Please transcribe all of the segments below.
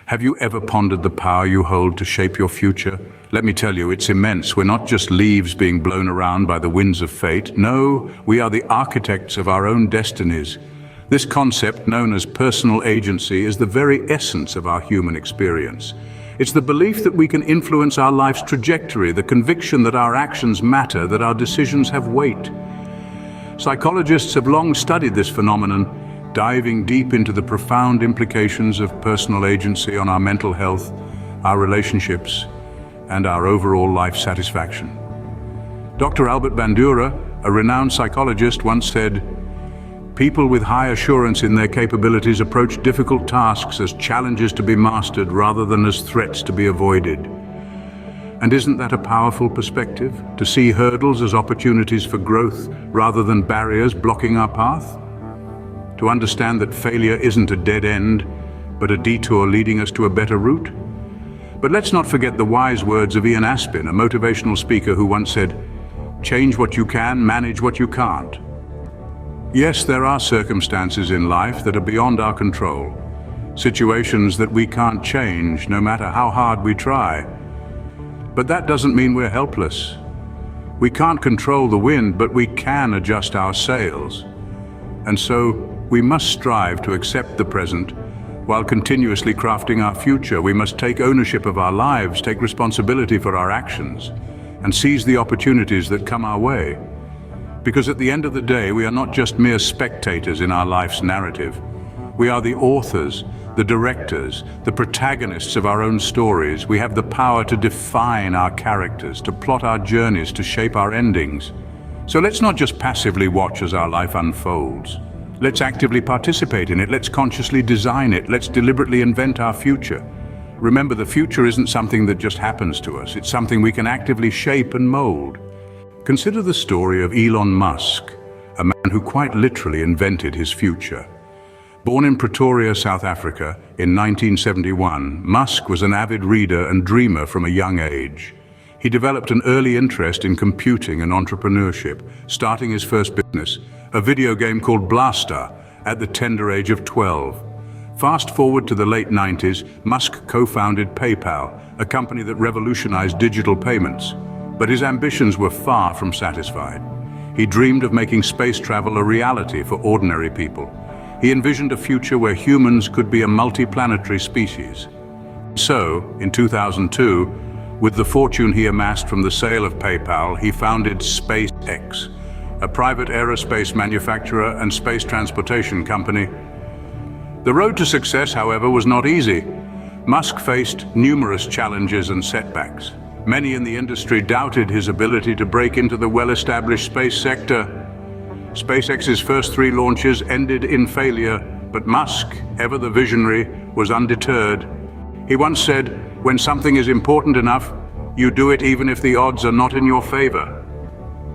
Have you ever pondered the power you hold to shape your future? Let me tell you, it's immense. We're not just leaves being blown around by the winds of fate. No, we are the architects of our own destinies. This concept, known as personal agency, is the very essence of our human experience. It's the belief that we can influence our life's trajectory, the conviction that our actions matter, that our decisions have weight. Psychologists have long studied this phenomenon, diving deep into the profound implications of personal agency on our mental health, our relationships, and our overall life satisfaction. Dr. Albert Bandura, a renowned psychologist, once said, "People with high assurance in their capabilities approach difficult tasks as challenges to be mastered rather than as threats to be avoided." And isn't that a powerful perspective? To see hurdles as opportunities for growth rather than barriers blocking our path? To understand that failure isn't a dead end, but a detour leading us to a better route? But let's not forget the wise words of Ian Aspin, a motivational speaker who once said, "Change what you can, manage what you can't." Yes, there are circumstances in life that are beyond our control, situations that we can't change no matter how hard we try. But that doesn't mean we're helpless. We can't control the wind, but we can adjust our sails. And so, we must strive to accept the present while continuously crafting our future. We must take ownership of our lives, take responsibility for our actions, and seize the opportunities that come our way. Because at the end of the day, we are not just mere spectators in our life's narrative. We are the authors, the directors, the protagonists of our own stories. We have the power to define our characters, to plot our journeys, to shape our endings. So let's not just passively watch as our life unfolds. Let's actively participate in it. Let's consciously design it. Let's deliberately invent our future. Remember, the future isn't something that just happens to us. It's something we can actively shape and mold. Consider the story of Elon Musk, a man who quite literally invented his future. Born in Pretoria, South Africa, in 1971, Musk was an avid reader and dreamer from a young age. He developed an early interest in computing and entrepreneurship, starting his first business, a video game called Blaster, at the tender age of 12. Fast forward to the late 90s, Musk co-founded PayPal, a company that revolutionized digital payments. But his ambitions were far from satisfied. He dreamed of making space travel a reality for ordinary people. He envisioned a future where humans could be a multi-planetary species. So, in 2002, with the fortune he amassed from the sale of PayPal, he founded SpaceX, a private aerospace manufacturer and space transportation company. The road to success, however, was not easy. Musk faced numerous challenges and setbacks. Many in the industry doubted his ability to break into the well-established space sector. SpaceX's first 3 launches ended in failure, but Musk, ever the visionary, was undeterred. He once said, "When something is important enough, you do it even if the odds are not in your favor."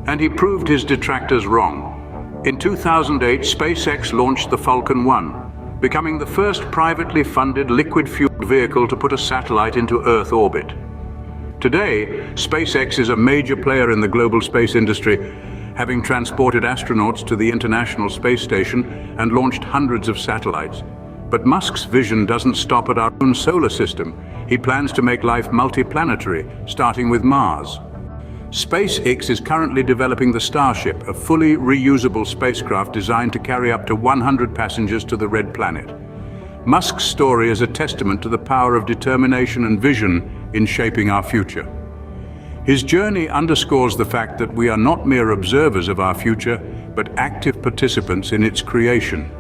And he proved his detractors wrong. In 2008, SpaceX launched the Falcon 1, becoming the first privately funded liquid-fueled vehicle to put a satellite into Earth orbit. Today, SpaceX is a major player in the global space industry, having transported astronauts to the International Space Station and launched hundreds of satellites. But Musk's vision doesn't stop at our own solar system. He plans to make life multiplanetary, starting with Mars. SpaceX is currently developing the Starship, a fully reusable spacecraft designed to carry up to 100 passengers to the Red Planet. Musk's story is a testament to the power of determination and vision in shaping our future. His journey underscores the fact that we are not mere observers of our future, but active participants in its creation.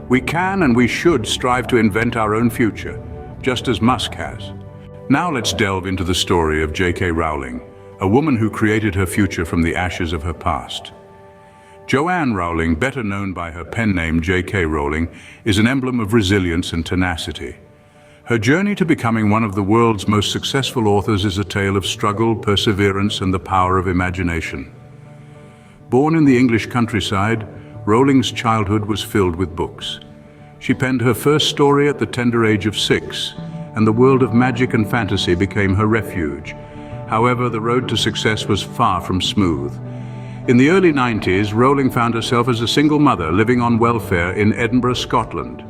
We can and we should strive to invent our own future, just as Musk has. Now let's delve into the story of J.K. Rowling, a woman who created her future from the ashes of her past. Joanne Rowling, better known by her pen name J.K. Rowling, is an emblem of resilience and tenacity. Her journey to becoming one of the world's most successful authors is a tale of struggle, perseverance, and the power of imagination. Born in the English countryside, Rowling's childhood was filled with books. She penned her first story at the tender age of 6, and the world of magic and fantasy became her refuge. However, the road to success was far from smooth. In the early 90s, Rowling found herself as a single mother living on welfare in Edinburgh, Scotland.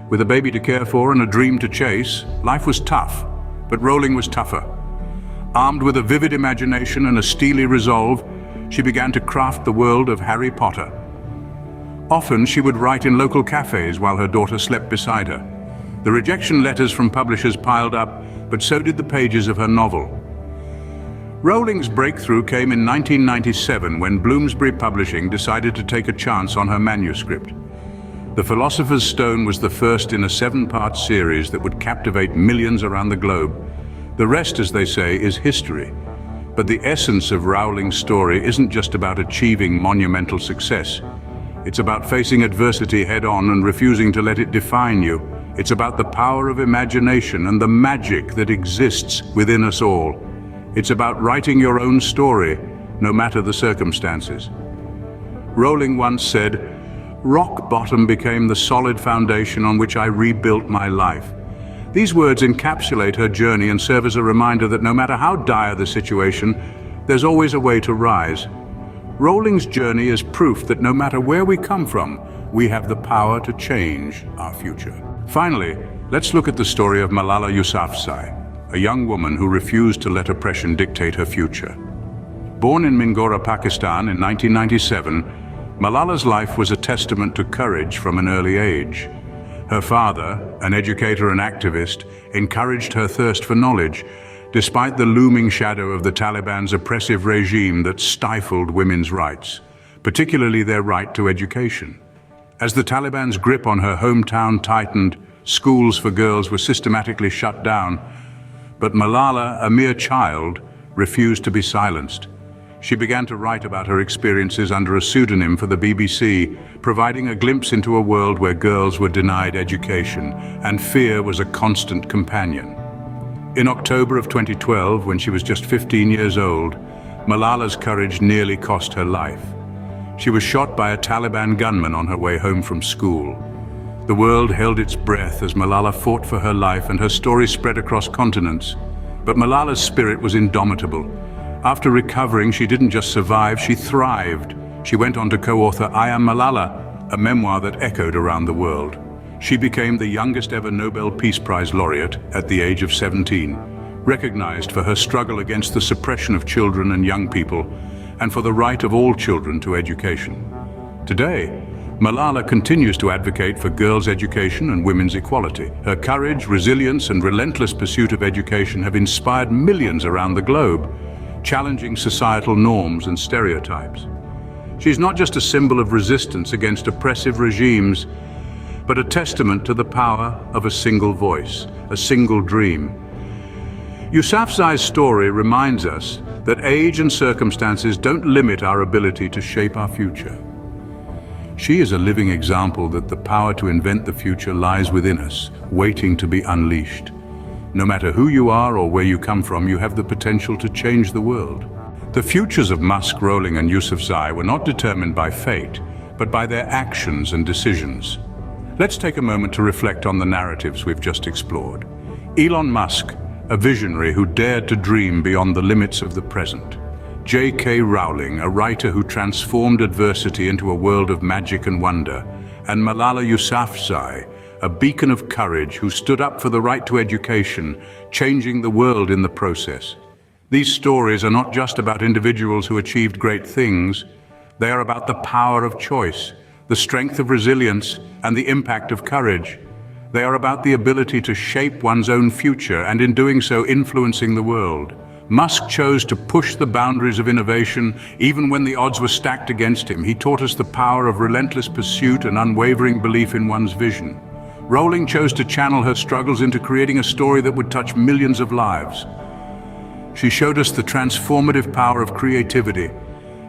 With a baby to care for and a dream to chase, life was tough, but Rowling was tougher. Armed with a vivid imagination and a steely resolve, she began to craft the world of Harry Potter. Often she would write in local cafes while her daughter slept beside her. The rejection letters from publishers piled up, but so did the pages of her novel. Rowling's breakthrough came in 1997 when Bloomsbury Publishing decided to take a chance on her manuscript. The Philosopher's Stone was the first in a 7-part series that would captivate millions around the globe. The rest, as they say, is history. But the essence of Rowling's story isn't just about achieving monumental success. It's about facing adversity head-on and refusing to let it define you. It's about the power of imagination and the magic that exists within us all. It's about writing your own story, no matter the circumstances. Rowling once said, "Rock bottom became the solid foundation on which I rebuilt my life." These words encapsulate her journey and serve as a reminder that no matter how dire the situation, there's always a way to rise. Rowling's journey is proof that no matter where we come from, we have the power to change our future. Finally, let's look at the story of Malala Yousafzai, a young woman who refused to let oppression dictate her future. Born in Mingora, Pakistan in 1997, Malala's life was a testament to courage from an early age. Her father, an educator and activist, encouraged her thirst for knowledge, despite the looming shadow of the Taliban's oppressive regime that stifled women's rights, particularly their right to education. As the Taliban's grip on her hometown tightened, schools for girls were systematically shut down. But Malala, a mere child, refused to be silenced. She began to write about her experiences under a pseudonym for the BBC, providing a glimpse into a world where girls were denied education and fear was a constant companion. In October of 2012, when she was just 15 years old, Malala's courage nearly cost her life. She was shot by a Taliban gunman on her way home from school. The world held its breath as Malala fought for her life, and her story spread across continents. But Malala's spirit was indomitable. After recovering, she didn't just survive, she thrived. She went on to co-author I Am Malala, a memoir that echoed around the world. She became the youngest ever Nobel Peace Prize laureate at the age of 17, recognized for her struggle against the suppression of children and young people, and for the right of all children to education. Today, Malala continues to advocate for girls' education and women's equality. Her courage, resilience, and relentless pursuit of education have inspired millions around the globe, challenging societal norms and stereotypes. She's not just a symbol of resistance against oppressive regimes, but a testament to the power of a single voice, a single dream. Yousafzai's story reminds us that age and circumstances don't limit our ability to shape our future. She is a living example that the power to invent the future lies within us, waiting to be unleashed. No matter who you are or where you come from, you have the potential to change the world. The futures of Musk, Rowling, and Yousafzai were not determined by fate, but by their actions and decisions. Let's take a moment to reflect on the narratives we've just explored. Elon Musk, a visionary who dared to dream beyond the limits of the present. J.K. Rowling, a writer who transformed adversity into a world of magic and wonder. And Malala Yousafzai, a beacon of courage who stood up for the right to education, changing the world in the process. These stories are not just about individuals who achieved great things. They are about the power of choice, the strength of resilience, and the impact of courage. They are about the ability to shape one's own future and, in doing so, influencing the world. Musk chose to push the boundaries of innovation even when the odds were stacked against him. He taught us the power of relentless pursuit and unwavering belief in one's vision. Rowling chose to channel her struggles into creating a story that would touch millions of lives. She showed us the transformative power of creativity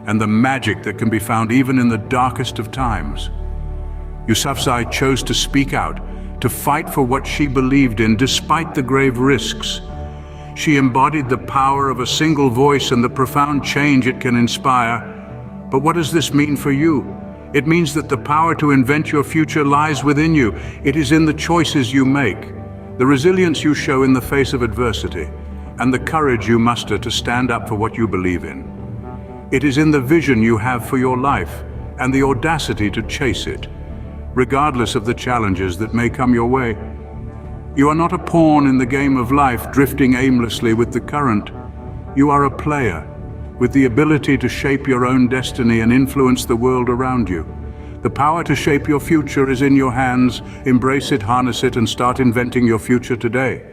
and the magic that can be found even in the darkest of times. Yousafzai chose to speak out, to fight for what she believed in despite the grave risks. She embodied the power of a single voice and the profound change it can inspire. But what does this mean for you? It means that the power to invent your future lies within you. It is in the choices you make, the resilience you show in the face of adversity, and the courage you muster to stand up for what you believe in. It is in the vision you have for your life and the audacity to chase it. regardless of the challenges that may come your way. You are not a pawn in the game of life, drifting aimlessly with the current. You are a player, with the ability to shape your own destiny and influence the world around you. The power to shape your future is in your hands. Embrace it, harness it, and start inventing your future today.